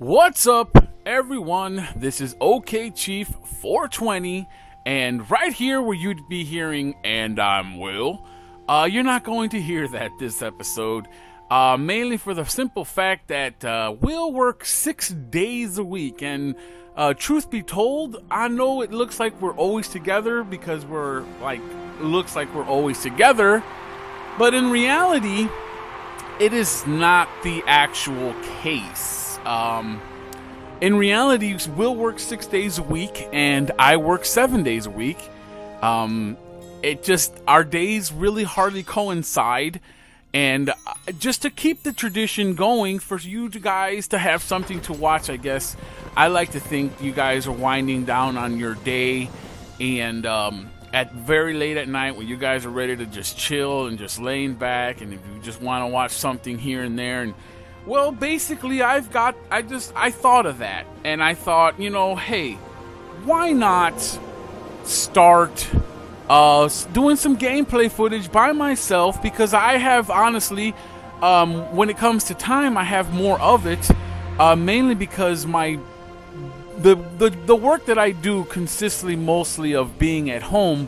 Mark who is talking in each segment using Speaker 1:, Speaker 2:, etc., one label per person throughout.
Speaker 1: What's up, everyone? This is Okchief420, and right here where you'd be hearing, and I'm Will, you're not going to hear that this episode, mainly for the simple fact that Will works 6 days a week, and truth be told, I know it looks like we're always together because looks like we're always together, but in reality, it is not the actual case. In reality, Will works 6 days a week, and I work 7 days a week. Our days really hardly coincide, and just to keep the tradition going for you guys to have something to watch, I guess, I like to think you guys are winding down on your day, and at very late at night when you guys are ready to just chill and just laying back, and if you just want to watch something here and there, and well, basically, I thought of that, and I thought, hey, why not start doing some gameplay footage by myself, because I have, honestly, when it comes to time, I have more of it, mainly because the work that I do consists mostly of being at home,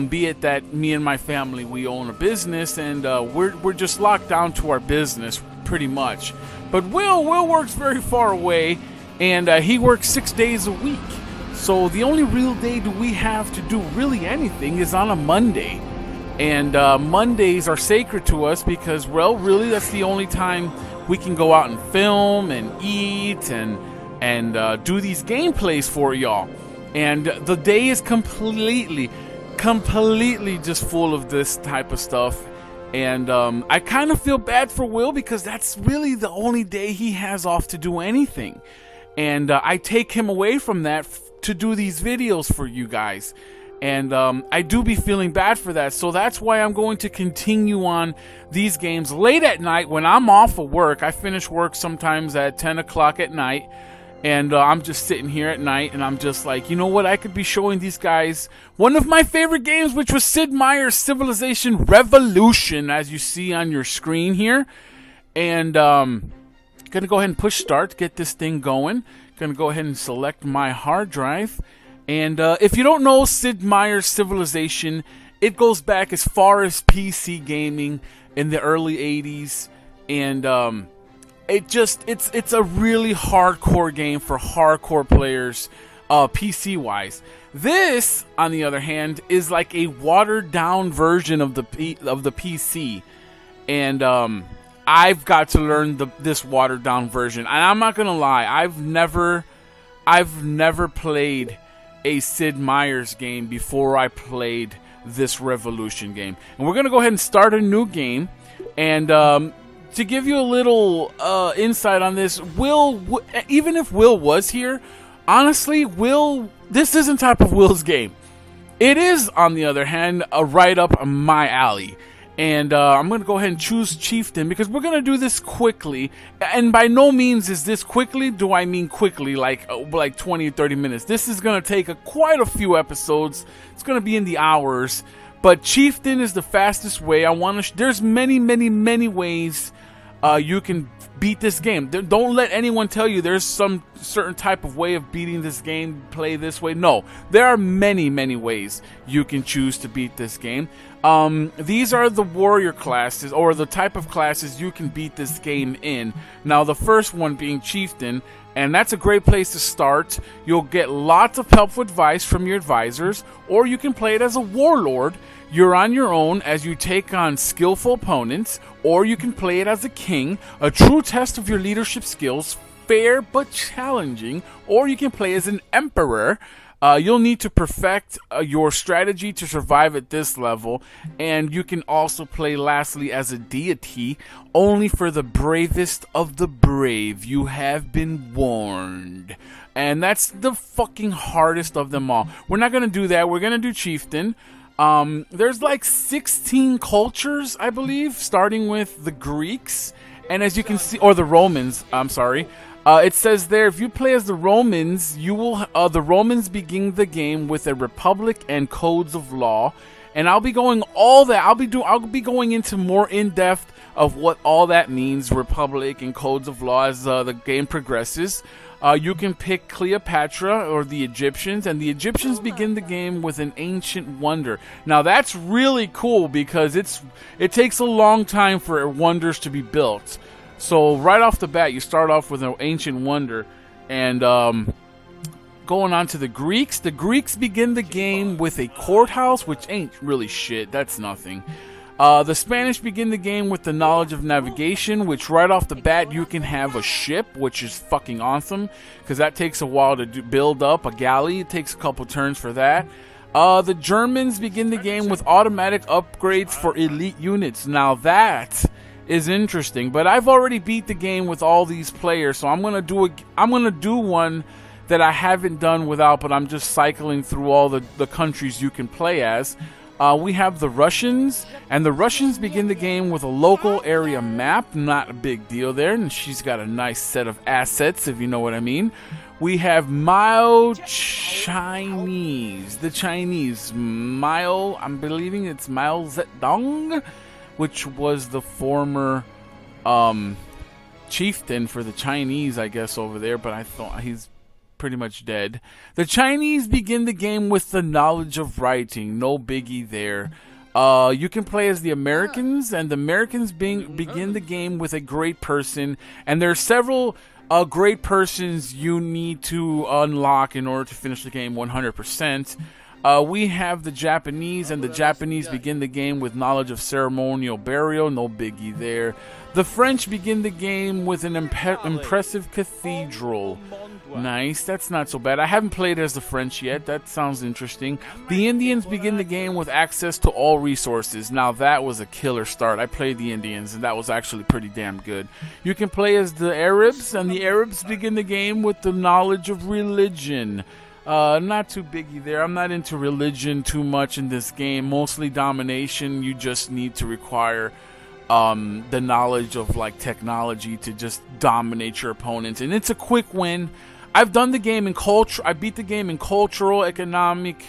Speaker 1: be it that me and my family, we own a business, and we're just locked down to our business, pretty much. But Will works very far away, and he works 6 days a week. So the only real day that we have to do really anything is on a Monday. And Mondays are sacred to us because, well, really that's the only time we can go out and film and eat and do these gameplays for y'all. And the day is completely just full of this type of stuff. And I kind of feel bad for Will because that's really the only day he has off to do anything. And I take him away from that to do these videos for you guys. And I do be feeling bad for that. So that's why I'm going to continue on these games late at night when I'm off of work. I finish work sometimes at 10 o'clock at night. And I'm just sitting here at night, and I'm just like, you know what? I could be showing these guys one of my favorite games, which was Sid Meier's Civilization Revolution, as you see on your screen here. And gonna go ahead and push start to get this thing going. Gonna go ahead and select my hard drive. And if you don't know Sid Meier's Civilization, it goes back as far as PC gaming in the early 80s. And it's a really hardcore game for hardcore players, PC wise. This, on the other hand, is like a watered down version of the PC, and I've got to learn this watered down version. And I'm not gonna lie, I've never played a Sid Meier's game before I played this Revolution game. And we're gonna go ahead and start a new game, and to give you a little insight on this, even if Will was here, honestly, this isn't type of Will's game. It is, on the other hand, right up my alley. And I'm going to go ahead and choose Chieftain because we're going to do this quickly. And by no means is this quickly, do I mean quickly, like 20 or 30 minutes. This is going to take quite a few episodes. It's going to be in the hours. But Chieftain is the fastest way. There's many ways you can beat this game. Don't let anyone tell you there's some certain type of way of beating this game, play this way. No, there are many ways you can choose to beat this game. These are the warrior classes, or the type of classes you can beat this game in. Now, the first one being Chieftain, and that's a great place to start. You'll get lots of helpful advice from your advisors, or you can play it as a warlord. You're on your own as you take on skillful opponents, or you can play it as a king, a true test of your leadership skills, fair but challenging, or you can play as an emperor. You'll need to perfect your strategy to survive at this level, and you can also play lastly as a deity, only for the bravest of the brave. You have been warned. And that's the fucking hardest of them all. We're not going to do that. We're going to do Chieftain. There's like 16 cultures, I believe, starting with the Greeks, and as you can see, or the Romans, I'm sorry. It says there, if you play as the Romans, the Romans begin the game with a republic and codes of law, and I'll be going all that. I'll be going into more in depth of what all that means, Republic and codes of law, as the game progresses. You can pick Cleopatra or the Egyptians, and the Egyptians begin the game with an ancient wonder. Now that's really cool because it takes a long time for wonders to be built. So right off the bat, you start off with an ancient wonder, and going on to the Greeks. The Greeks begin the game with a courthouse, which ain't really shit. That's nothing. The Spanish begin the game with the knowledge of navigation, which right off the bat you can have a ship, which is fucking awesome, because that takes a while to build up a galley. It takes a couple turns for that. The Germans begin the game with automatic upgrades for elite units. Now that is interesting, but I've already beat the game with all these players, so I'm gonna do one that I haven't done without, but I'm just cycling through all the countries you can play as. We have the Russians, and the Russians begin the game with a local area map. Not a big deal there, and she's got a nice set of assets, if you know what I mean. We have Mao Chinese. The Chinese. Mao, I'm believing it's Mao Zedong, which was the former chieftain for the Chinese, I guess, over there, but I thought he's pretty much dead. The Chinese begin the game with the knowledge of writing. No biggie there. You can play as the Americans, and the Americans begin the game with a great person, and there are several great persons you need to unlock in order to finish the game 100%. We have the Japanese, and the Japanese begin the game with knowledge of ceremonial burial. No biggie there. The French begin the game with an impressive cathedral. Nice, that's not so bad. I haven't played as the French yet. That sounds interesting. The Indians begin the game with access to all resources. Now that was a killer start. I played the Indians, and that was actually pretty damn good. You can play as the Arabs, and the Arabs begin the game with the knowledge of religion. Not too biggie there. I'm not into religion too much in this game. Mostly domination. You just need to require the knowledge of like technology to just dominate your opponents, and it's a quick win. I've done the game in culture. I beat the game in cultural, economic,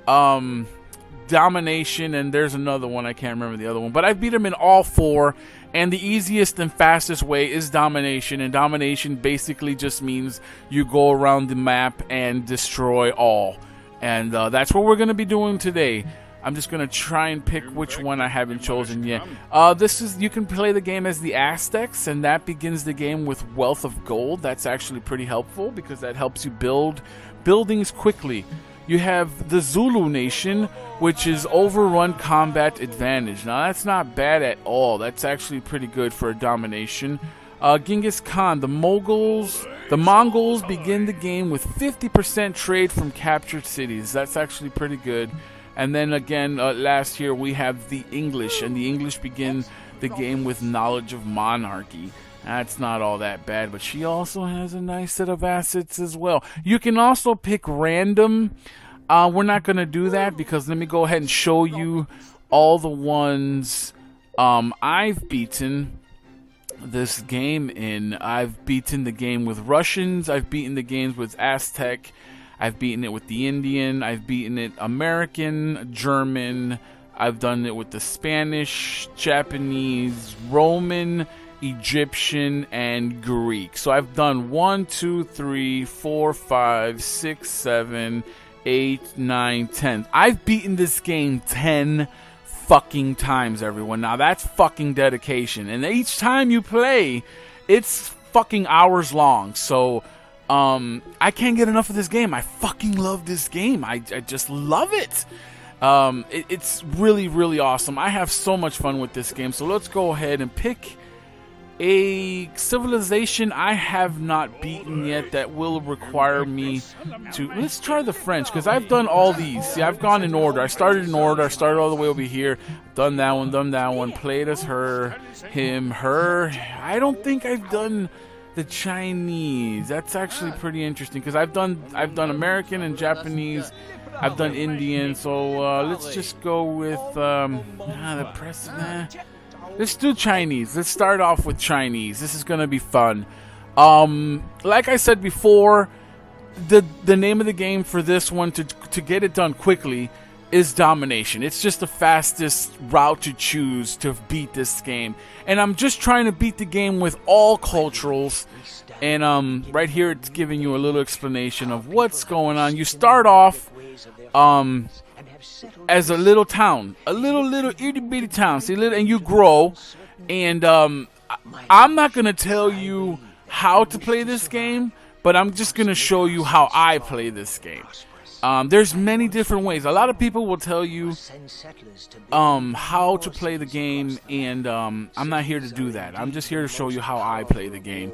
Speaker 1: domination, and there's another one. I can't remember the other one, but I beat them in all four. And the easiest and fastest way is domination, and domination basically just means you go around the map and destroy all. And that's what we're going to be doing today. I'm just going to try and pick which one I haven't chosen yet. You can play the game as the Aztecs, and that begins the game with Wealth of Gold. That's actually pretty helpful because that helps you build buildings quickly. You have the Zulu Nation, which is Overrun Combat Advantage. Now that's not bad at all. That's actually pretty good for a domination. Genghis Khan, the Mongols begin the game with 50% trade from captured cities. That's actually pretty good. And then again, last here we have the English, and the English begin the game with knowledge of monarchy. That's not all that bad, but she also has a nice set of assets as well. You can also pick random. We're not going to do that because let me go ahead and show you all the ones I've beaten this game in. I've beaten the game with Russians. I've beaten the games with Aztec. I've beaten it with the Indian. I've beaten it American, German. I've done it with the Spanish, Japanese, Roman, Egyptian, and Greek. So I've done 1, 2, 3, 4, 5, 6, 7, 8, 9, 10. I've beaten this game 10 fucking times, everyone. Now that's fucking dedication. And each time you play, it's fucking hours long. So I can't get enough of this game. I fucking love this game. I just love it. It's really, really awesome. I have so much fun with this game. So let's go ahead and pick a civilization I have not beaten yet that will require me to... Let's try the French, because I've done all these. See, I've gone in order. I started in order. I started all the way over here. Done that one, played as her, him, her. I don't think I've done the Chinese. That's actually pretty interesting, because I've done American and Japanese. I've done Indian, so let's just go with the president. Let's do Chinese. Let's start off with Chinese. This is gonna be fun. Like I said before, the name of the game for this one, to get it done quickly, is domination. It's just the fastest route to choose to beat this game. And I'm just trying to beat the game with all culturals. And right here it's giving you a little explanation of what's going on. You start off as a little town, a little itty bitty town. See, and you grow. And I'm not gonna tell you how to play this game, but I'm just gonna show you how I play this game. There's many different ways. A lot of people will tell you how to play the game, and I'm not here to do that. I'm just here to show you how I play the game,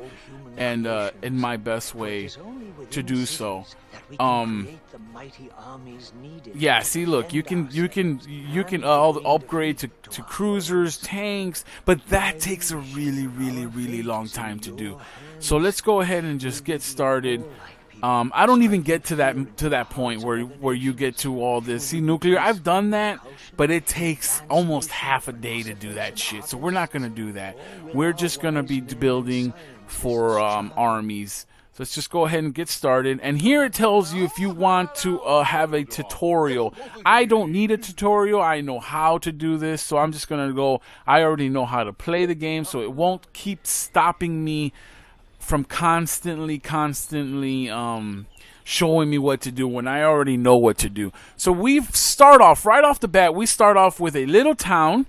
Speaker 1: and in my best way to do so. Yeah, see, look, you can upgrade to cruisers, tanks, but that takes a really long time to do. So let's go ahead and just get started. I don't even get to that point where you get to all this. See, nuclear, I've done that, but it takes almost half a day to do that shit. So we're not going to do that. We're just going to be building for armies. So let's just go ahead and get started. And here it tells you if you want to have a tutorial. I don't need a tutorial. I know how to do this. So I'm just going to go. I already know how to play the game, so it won't keep stopping me from constantly showing me what to do when I already know what to do. So we start off right off the bat. We start off with a little town,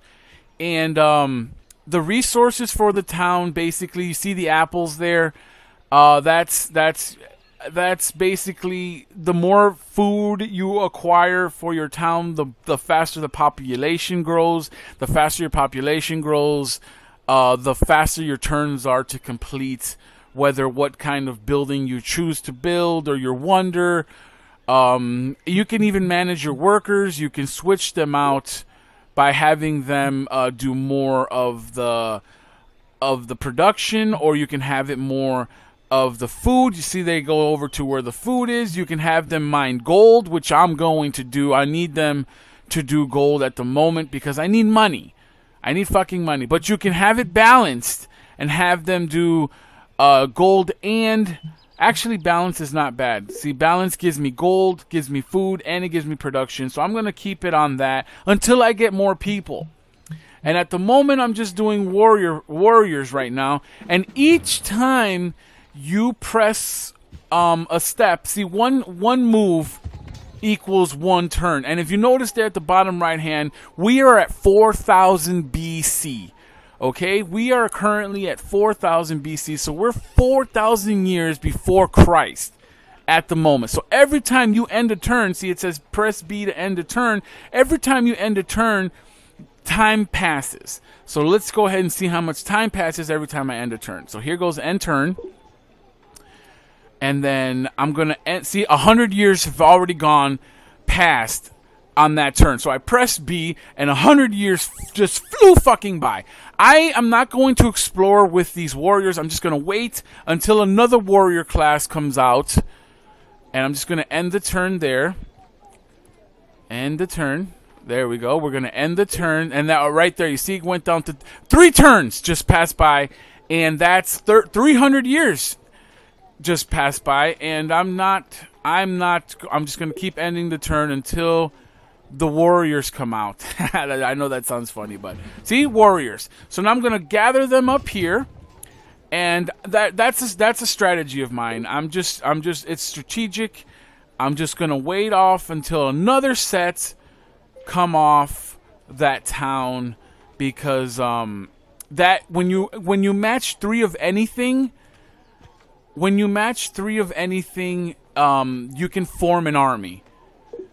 Speaker 1: and the resources for the town, basically, you see the apples there. That's basically, the more food you acquire for your town, the faster the population grows. The faster your population grows, the faster your turns are to complete, whether what kind of building you choose to build or your wonder. You can even manage your workers. You can switch them out by having them do more of the production, or you can have it more of the food. You see, they go over to where the food is. You can have them mine gold, which I'm going to do. I need them to do gold at the moment because I need money. I need fucking money. But you can have it balanced and have them do gold, and actually balance is not bad. See, balance gives me gold, gives me food, and it gives me production. So I'm going to keep it on that until I get more people. And at the moment, I'm just doing warriors right now. And each time you press a step, see, one move equals one turn. And if you notice there at the bottom right hand, we are at 4000 BC. Okay, we are currently at 4000 BC, so we're 4,000 years before Christ at the moment. So every time you end a turn, see, it says press B to end a turn. Every time you end a turn, time passes. So let's go ahead and see how much time passes every time I end a turn. So here goes end turn. And then I'm going to end. See, 100 years have already gone past on that turn. So I pressed B, and 100 years just flew fucking by. I am not going to explore with these warriors. I'm just going to wait until another warrior class comes out. And I'm just going to end the turn there. End the turn. There we go. We're going to end the turn. And that right there, you see, it went down to 3 turns just passed by. And that's 300 years just passed by. And I'm just going to keep ending the turn until the warriors come out. I know that sounds funny, but see, warriors. So now I'm going to gather them up here, and that's a strategy of mine. It's strategic. I'm just going to wait off until another set come off that town, because that when you match 3 of anything, you can form an army.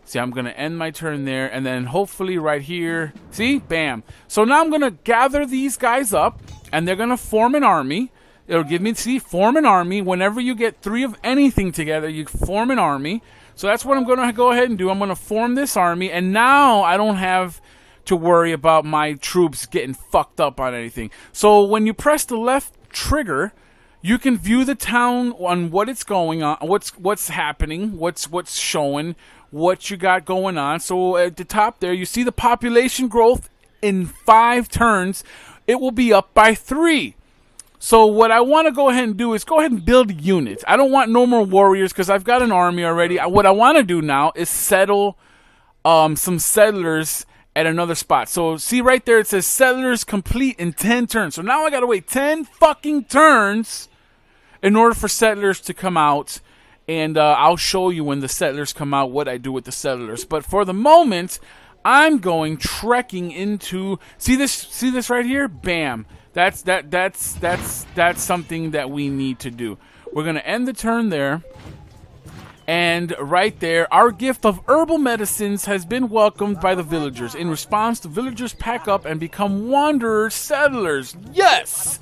Speaker 1: See, I'm going to end my turn there, and then hopefully right here, see, bam. So now I'm going to gather these guys up, and they're going to form an army. It'll give me, see, form an army. Whenever you get 3 of anything together, you form an army. So that's what I'm going to go ahead and do. I'm going to form this army, and now I don't have to worry about my troops getting fucked up on anything. So when you press the left trigger, you can view the town on what it's going on, what's happening, what's showing, what you got going on. So at the top there, you see the population growth in 5 turns. It will be up by 3. So what I want to go ahead and do is go ahead and build units. I don't want no more warriors because I've got an army already. What I want to do now is settle some settlers at another spot. So see right there, it says settlers complete in 10 turns. So now I gotta wait 10 fucking turns in order for settlers to come out. And I'll show you when the settlers come out what I do with the settlers. But for the moment, I'm going trekking into. See this right here? Bam. That's something that we need to do. We're gonna end the turn there. And right there, our gift of herbal medicines has been welcomed by the villagers. In response, the villagers pack up and become wanderer settlers. Yes!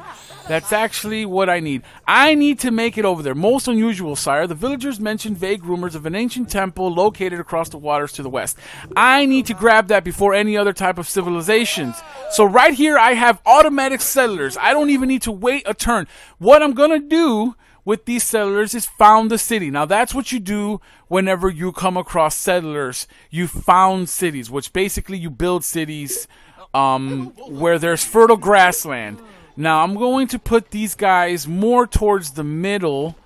Speaker 1: That's actually what I need. I need to make it over there. Most unusual, sire. The villagers mentioned vague rumors of an ancient temple located across the waters to the west. I need to grab that before any other type of civilizations. So right here, I have automatic settlers. I don't even need to wait a turn. What I'm going to do with these settlers is found the city. Now that's what you do whenever you come across settlers. You found cities, which basically you build cities where there's fertile grassland. Now I'm going to put these guys more towards the middle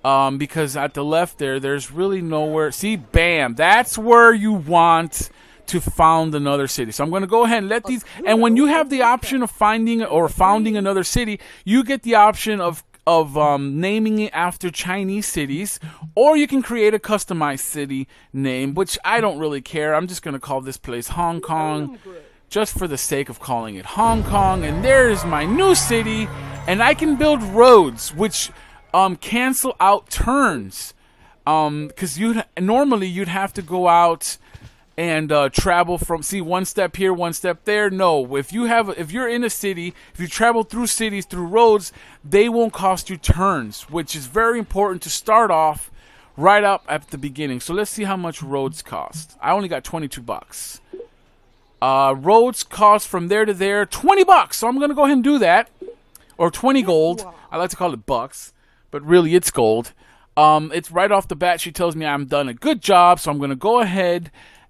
Speaker 1: because at the left there's really nowhere. See, bam, that's where you want to found another city. So I'm going to go ahead and let these, and when you have the option of finding or founding another city, you get the option of naming it after Chinese cities, or you can create a customized city name, which I don't really care. I'm just going to call this place Hong Kong, just for the sake of calling it Hong Kong. And there's my new city, and I can build roads, which cancel out turns, because normally you'd have to go out and travel from, see, one step here, one step there. No, if you're in a city, if you travel through cities, through roads, they won't cost you turns, which is very important to start off right up at the beginning. So let's see how much roads cost. I only got 22 bucks. Roads cost from there to there 20 bucks. So I'm going to go ahead and do that. Or 20 gold. I like to call it bucks, but really it's gold. It's right off the bat. She tells me I'm done a good job, so I'm going to go ahead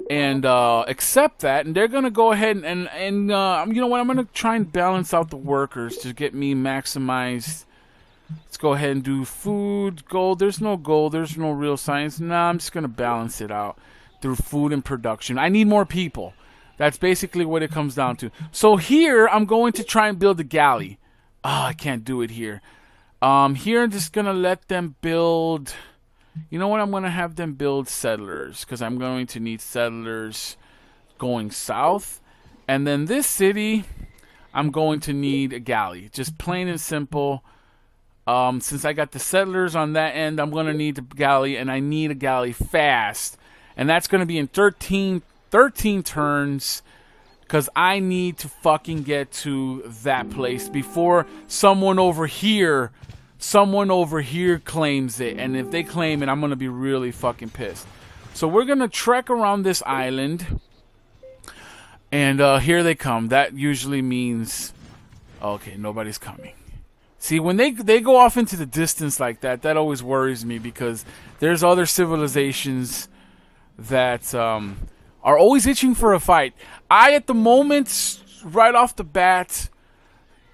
Speaker 1: and accept that, and they're going to go ahead and you know what, I'm going to try and balance out the workers to get me maximized. Let's go ahead and do food, gold. There's no gold, there's no real science. Nah, I'm just going to balance it out through food and production. I need more people. That's basically what it comes down to. So here, I'm going to try and build a galley. Oh, I can't do it here. Here, I'm just going to let them build. You know what? I'm going to have them build settlers, because I'm going to need settlers going south. And then this city, I'm going to need a galley. Just plain and simple. Since I got the settlers on that end, I'm going to need a galley, and I need a galley fast. And that's going to be in 13 turns, because I need to fucking get to that place before someone over here claims it. And if they claim it, I'm going to be really fucking pissed. So we're going to trek around this island. And here they come. That usually means, okay, nobody's coming. See, when they go off into the distance like that, that always worries me, because there's other civilizations that are always itching for a fight. At the moment, right off the bat,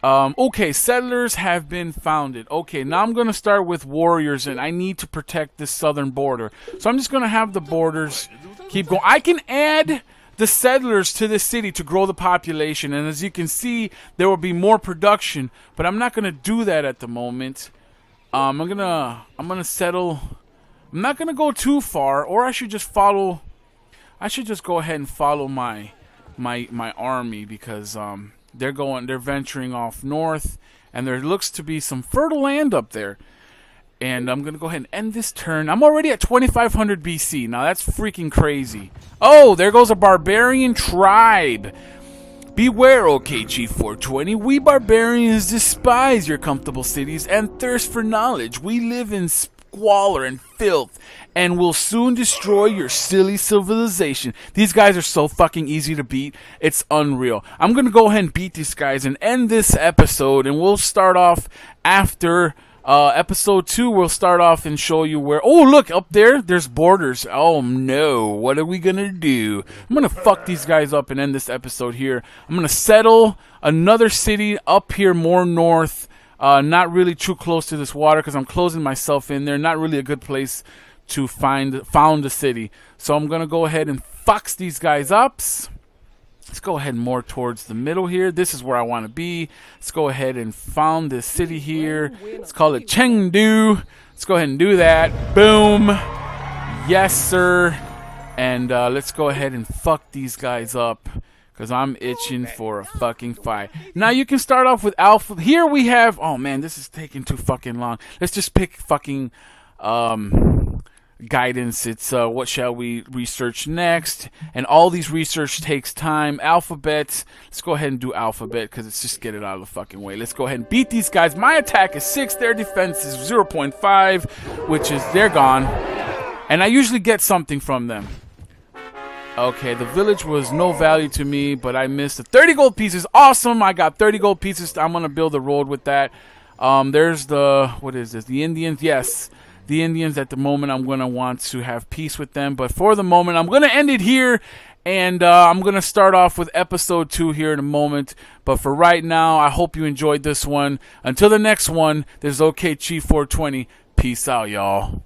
Speaker 1: okay, settlers have been founded. Okay, now I'm going to start with warriors, and I need to protect this southern border. So I'm just going to have the borders keep going. I can add the settlers to this city to grow the population, and as you can see, there will be more production, but I'm not going to do that at the moment. I'm gonna settle. I'm not going to go too far, or I should just follow. I should just go ahead and follow my army, because they're venturing off north, and there looks to be some fertile land up there. And I'm going to go ahead and end this turn. I'm already at 2500 BC. Now that's freaking crazy. Oh, there goes a barbarian tribe. Beware, Okchief420. We barbarians despise your comfortable cities and thirst for knowledge. We live in squalor and filth, and will soon destroy your silly civilization. These guys are so fucking easy to beat. It's unreal. I'm going to go ahead and beat these guys and end this episode, and we'll start off after episode 2. We'll start off and show you where. Oh, look, up there, there's borders. Oh, no. What are we going to do? I'm going to fuck these guys up and end this episode here. I'm going to settle another city up here more north. Not really too close to this water, because I'm closing myself in there. Not really a good place to found the city. So I'm gonna go ahead and fox these guys up. Let's go ahead more towards the middle here. This is where I want to be. Let's go ahead and found this city here. Let's call it Chengdu. Let's go ahead and do that. Boom. Yes, sir. And let's go ahead and fuck these guys up, because I'm itching for a fucking fight. Now you can start off with Alpha. Here we have, oh man, this is taking too fucking long. Let's just pick fucking guidance. It's what shall we research next, and all these research takes time. Alphabet, let's go ahead and do alphabet, because it's just get it out of the fucking way. Let's go ahead and beat these guys. My attack is 6, their defense is 0.5, which is they're gone, and I usually get something from them. Okay, the village was no value to me, but I missed the 30 gold pieces. Awesome, I got 30 gold pieces. I'm gonna build a road with that. There's the, what is this, the Indians? Yes, the Indians. At the moment I'm going to want to have peace with them, but for the moment I'm going to end it here, and I'm going to start off with episode 2 here in a moment. But for right now, I hope you enjoyed this one. Until the next one, this is Okchief420. Peace out, y'all.